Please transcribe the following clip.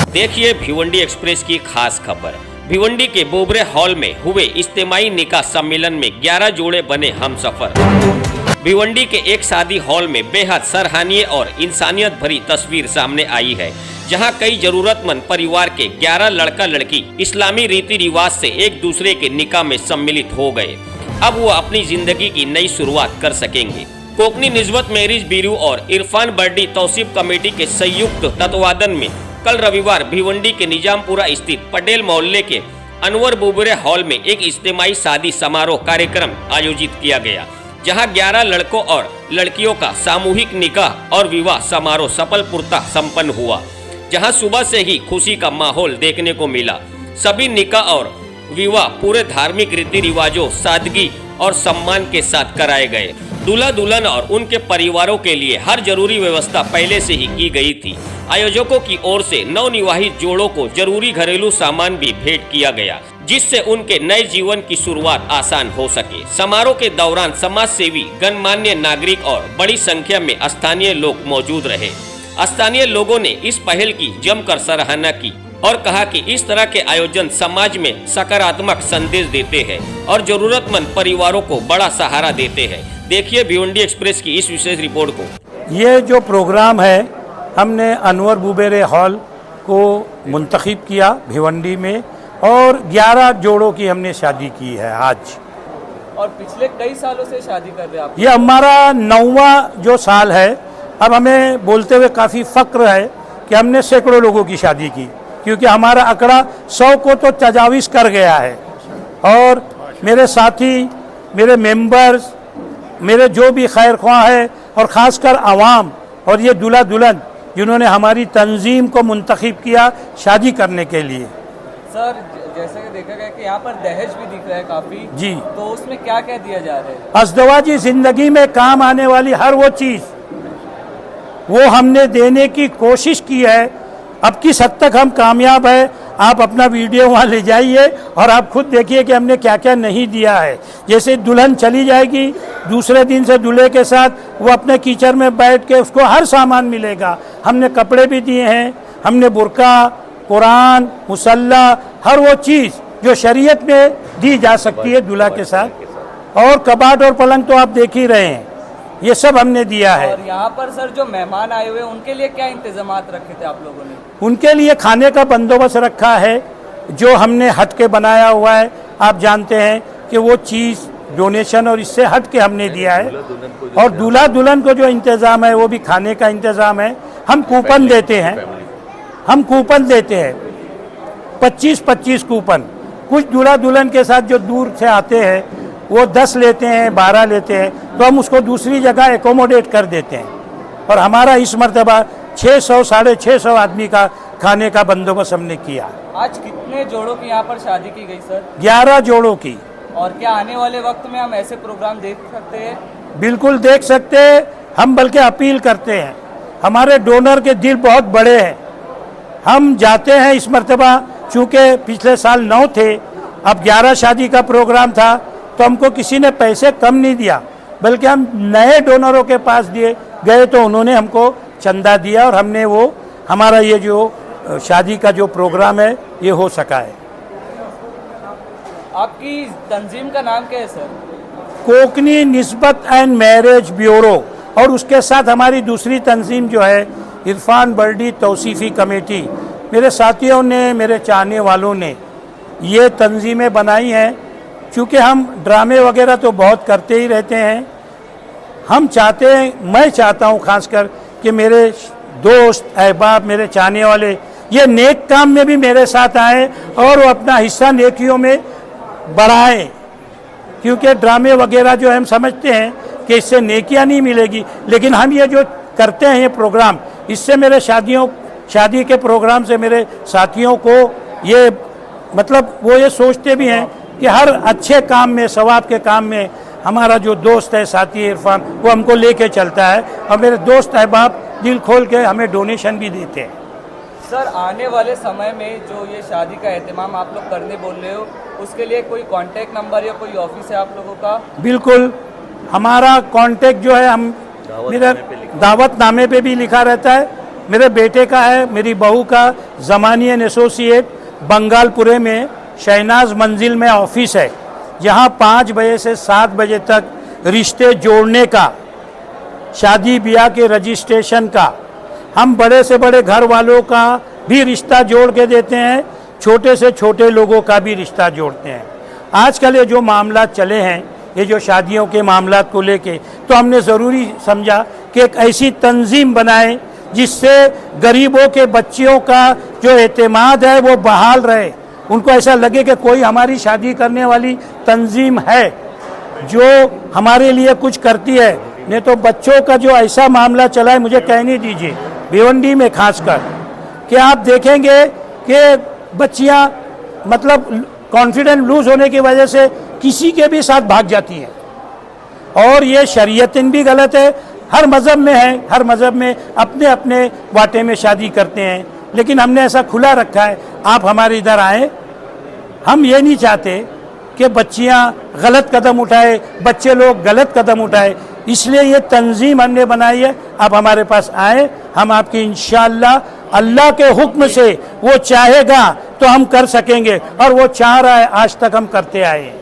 देखिए भिवंडी एक्सप्रेस की खास खबर। भिवंडी के बोबरे हॉल में हुए इज्तिमाई निकाह सम्मेलन में 11 जोड़े बने हमसफर। भिवंडी के एक शादी हॉल में बेहद सराहनीय और इंसानियत भरी तस्वीर सामने आई है, जहां कई जरूरतमंद परिवार के 11 लड़का लड़की इस्लामी रीति रिवाज से एक दूसरे के निकाह में सम्मिलित हो गए। अब वो अपनी जिंदगी की नई शुरुआत कर सकेंगे। कोकनी निस्बत मैरिज ब्यूरो और इरफान बर्डी तौसीफ कमेटी के संयुक्त तत्वाधान में कल रविवार भिवंडी के निजामपुरा स्थित पटेल मोहल्ले के अनवर बोबरे हॉल में एक इज्तिमाई शादी समारोह कार्यक्रम आयोजित किया गया, जहां 11 लड़कों और लड़कियों का सामूहिक निकाह और विवाह समारोह सफलपूर्वक संपन्न हुआ, जहां सुबह से ही खुशी का माहौल देखने को मिला। सभी निकाह और विवाह पूरे धार्मिक रीति रिवाजों, सादगी और सम्मान के साथ कराए गए। दूल्हा दुल्हन और उनके परिवारों के लिए हर जरूरी व्यवस्था पहले से ही की गई थी। आयोजकों की ओर से नवनिवाहित जोड़ों को जरूरी घरेलू सामान भी भेंट किया गया, जिससे उनके नए जीवन की शुरुआत आसान हो सके। समारोह के दौरान समाज सेवी, गणमान्य नागरिक और बड़ी संख्या में स्थानीय लोग मौजूद रहे। स्थानीय लोगों ने इस पहल की जमकर सराहना की और कहा कि इस तरह के आयोजन समाज में सकारात्मक संदेश देते हैं और जरूरतमंद परिवारों को बड़ा सहारा देते हैं। देखिए भिवंडी एक्सप्रेस की इस विशेष रिपोर्ट को। ये जो प्रोग्राम है, हमने अनवर बोबरे हॉल को मुंतखब किया भिवंडी में, और 11 जोड़ों की हमने शादी की है आज। और पिछले कई सालों से शादी कर रहे हैं आप? ये हमारा 9वां जो साल है। अब हमें बोलते हुए काफ़ी फक्र है कि हमने सैकड़ों लोगों की शादी की, क्योंकि हमारा आंकड़ा 100 को तो तजाविज कर गया है। और मेरे साथी, मेरे मेंबर्स, मेरे जो भी खैर ख्वाह है, और ख़ासकर आवाम और ये दूल्हा दुल्हन जिन्होंने हमारी तंजीम को मुंतखब किया शादी करने के लिए। सर, जैसे कि देखा गया कि यहाँ पर दहेज भी दिख रहा है काफ़ी जी, तो उसमें क्या क्या दिया जा रहा है? अज़दवाजी ज़िंदगी में काम आने वाली हर वो चीज़ वो हमने देने की कोशिश की है। अब किस हद तक हम कामयाब है, आप अपना वीडियो वहाँ ले जाइए और आप खुद देखिए कि हमने क्या क्या नहीं दिया है। जैसे दुल्हन चली जाएगी, दूसरे दिन से दूल्हे के साथ वो अपने कीचड़ में बैठ के उसको हर सामान मिलेगा। हमने कपड़े भी दिए हैं, हमने बुर्का, कुरान, मुसल्ला, हर वो चीज़ जो शरीयत में दी जा सकती है दूल्हा के साथ, और कबाड़ और पलंग तो आप देख ही रहे हैं, ये सब हमने दिया है। और यहाँ पर सर जो मेहमान आए हुए उनके लिए क्या इंतजामात रखे थे आप लोगों ने? उनके लिए खाने का बंदोबस्त रखा है, जो हमने हट के बनाया हुआ है। आप जानते हैं कि वो चीज़ डोनेशन और इससे हट के हमने दिया है। और दूल्हा दुल्हन को जो इंतज़ाम है वो भी खाने का इंतज़ाम है। हम कूपन देते हैं, 25-25 कूपन। कुछ दूल्हा दुल्हन के साथ जो दूर से आते हैं वो 10 लेते हैं, 12 लेते हैं, तो हम उसको दूसरी जगह एकोमोडेट कर देते हैं। और हमारा इस मरतबा 600 साढ़े 600 आदमी का खाने का बंदोबस्त हमने किया। आज कितने जोड़ों की यहाँ पर शादी की गई सर? 11 जोड़ों की। और क्या आने वाले वक्त में हम ऐसे प्रोग्राम देख सकते हैं? बिल्कुल देख सकते हैं। हम बल्कि अपील करते हैं, हमारे डोनर के दिल बहुत बड़े हैं। हम जाते हैं इस मरतबा, चूँकि पिछले साल 9 थे, अब 11 शादी का प्रोग्राम था, तो हमको किसी ने पैसे कम नहीं दिया, बल्कि हम नए डोनरों के पास दिए गए तो उन्होंने हमको चंदा दिया, और हमने वो हमारा ये जो शादी का जो प्रोग्राम है ये हो सका है। आपकी तंजीम का नाम क्या है सर? कोकनी निस्बत एंड मैरिज ब्यूरो, और उसके साथ हमारी दूसरी तंजीम जो है इरफान बर्डी तौसीफी कमेटी। मेरे साथियों ने, मेरे चाहने वालों ने ये तंजीमें बनाई हैं। चूँकि हम ड्रामे वगैरह तो बहुत करते ही रहते हैं, हम चाहते हैं, मैं चाहता हूँ खासकर कि मेरे दोस्त अहबाब, मेरे चाहने वाले ये नेक काम में भी मेरे साथ आएँ और वो अपना हिस्सा नेकियों में बढ़ाएं। क्योंकि ड्रामे वगैरह जो हम समझते हैं कि इससे नेकियां नहीं मिलेगी, लेकिन हम ये जो करते हैं ये प्रोग्राम, इससे मेरे शादी के प्रोग्राम से मेरे साथियों को ये मतलब वो ये सोचते भी हैं कि हर अच्छे काम में, सवाब के काम में हमारा जो दोस्त है, साथी इरफान, वो हमको लेके चलता है। और मेरे दोस्त अहबाब दिल खोल के हमें डोनेशन भी देते हैं। सर, आने वाले समय में जो ये शादी का एहतमाम आप लोग करने बोल रहे हो, उसके लिए कोई कांटेक्ट नंबर या कोई ऑफिस है आप लोगों का? बिल्कुल, हमारा कांटेक्ट जो है हम मेरा दावतनामे पे भी लिखा रहता है, मेरे बेटे का है, मेरी बहू का ज़मानी एंड एसोसिएट बंगालपुरे में शहनाज मंजिल में ऑफिस है, जहाँ 5 बजे से 7 बजे तक रिश्ते जोड़ने का, शादी ब्याह के रजिस्ट्रेशन का, हम बड़े से बड़े घर वालों का भी रिश्ता जोड़ के देते हैं, छोटे से छोटे लोगों का भी रिश्ता जोड़ते हैं। आजकल ये जो मामला चले हैं, ये जो शादियों के मामला को लेके, तो हमने ज़रूरी समझा कि एक ऐसी तंजीम बनाए जिससे गरीबों के बच्चियों का जो एतमाद है वो बहाल रहे, उनको ऐसा लगे कि कोई हमारी शादी करने वाली तंजीम है जो हमारे लिए कुछ करती है। नहीं तो बच्चों का जो ऐसा मामला चला है, मुझे कहने दीजिए, भिवंडी में खासकर, कि आप देखेंगे कि बच्चियां मतलब कॉन्फिडेंस लूज होने की वजह से किसी के भी साथ भाग जाती हैं, और ये शरीयतन भी गलत है। हर मज़हब में है, हर मज़हब में अपने अपने वाटे में शादी करते हैं, लेकिन हमने ऐसा खुला रखा है, आप हमारे इधर आए, हम ये नहीं चाहते कि बच्चियां गलत कदम उठाए, बच्चे लोग गलत कदम उठाए, इसलिए ये तंजीम हमने बनाई है। आप हमारे पास आए, हम आपकी इंशाअल्लाह अल्लाह के हुक्म से, वो चाहेगा तो हम कर सकेंगे, और वो चाह रहा है, आज तक हम करते आए हैं।